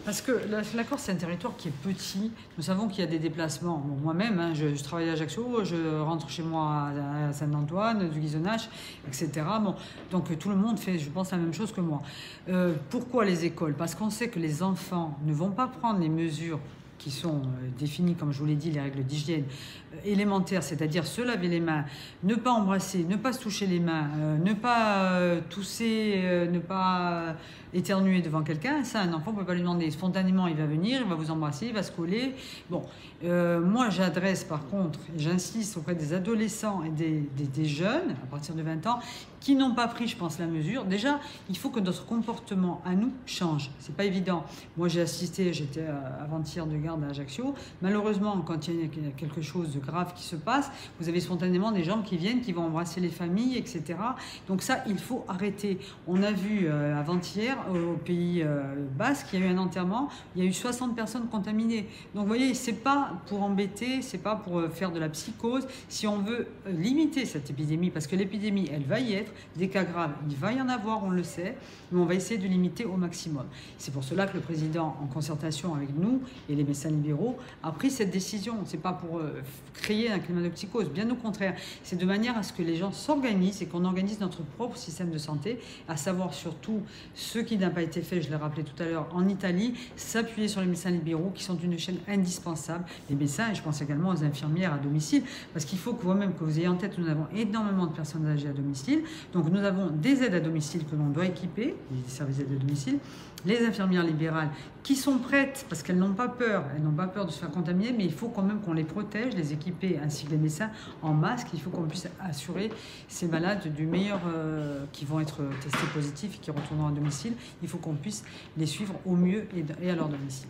Parce que la Corse, c'est un territoire qui est petit. Nous savons qu'il y a des déplacements. Bon, moi-même, hein, je travaille à Ajaccio, je rentre chez moi à Saint-Antoine, du Ghisonaccia, etc. Bon, donc tout le monde fait, je pense, la même chose que moi. Pourquoi les écoles? Parce qu'on sait que les enfants ne vont pas prendre les mesures qui sont définies, comme je vous l'ai dit, les règles d'hygiène élémentaires, c'est-à-dire se laver les mains, ne pas embrasser, ne pas se toucher les mains, ne pas tousser, ne pas éternuer devant quelqu'un. Ça, un enfant ne peut pas lui demander. Spontanément, il va venir, il va vous embrasser, il va se coller. Bon, moi, j'adresse par contre, j'insiste auprès des adolescents et des jeunes, à partir de 20 ans, qui n'ont pas pris, je pense, la mesure. Déjà, il faut que notre comportement à nous change. C'est pas évident. Moi, j'ai assisté, j'étais avant-hier de garde à Ajaccio. Malheureusement, quand il y a quelque chose de grave qui se passe, vous avez spontanément des gens qui viennent, qui vont embrasser les familles, etc. Donc ça, il faut arrêter. On a vu avant-hier, au Pays Basque, il y a eu un enterrement, il y a eu 60 personnes contaminées. Donc vous voyez, c'est pas pour embêter, c'est pas pour faire de la psychose. Si on veut limiter cette épidémie, parce que l'épidémie, elle va y être, des cas graves, il va y en avoir, on le sait, mais on va essayer de limiter au maximum. C'est pour cela que le président, en concertation avec nous et les médecins libéraux, a pris cette décision. C'est pas pour créer un climat de psychose, bien au contraire. C'est de manière à ce que les gens s'organisent et qu'on organise notre propre système de santé, à savoir surtout ce qui n'a pas été fait, je l'ai rappelé tout à l'heure, en Italie, s'appuyer sur les médecins libéraux qui sont une chaîne indispensable, les médecins, et je pense également aux infirmières à domicile, parce qu'il faut que vous-même, que vous ayez en tête, nous avons énormément de personnes âgées à domicile. Donc nous avons des aides à domicile que l'on doit équiper, des services d'aide à domicile, les infirmières libérales qui sont prêtes parce qu'elles n'ont pas peur de se faire contaminer, mais il faut quand même qu'on les protège, les équiper, ainsi que les médecins en masque. Il faut qu'on puisse assurer ces malades du meilleur qui vont être testés positifs et qui retourneront à domicile. Il faut qu'on puisse les suivre au mieux et à leur domicile.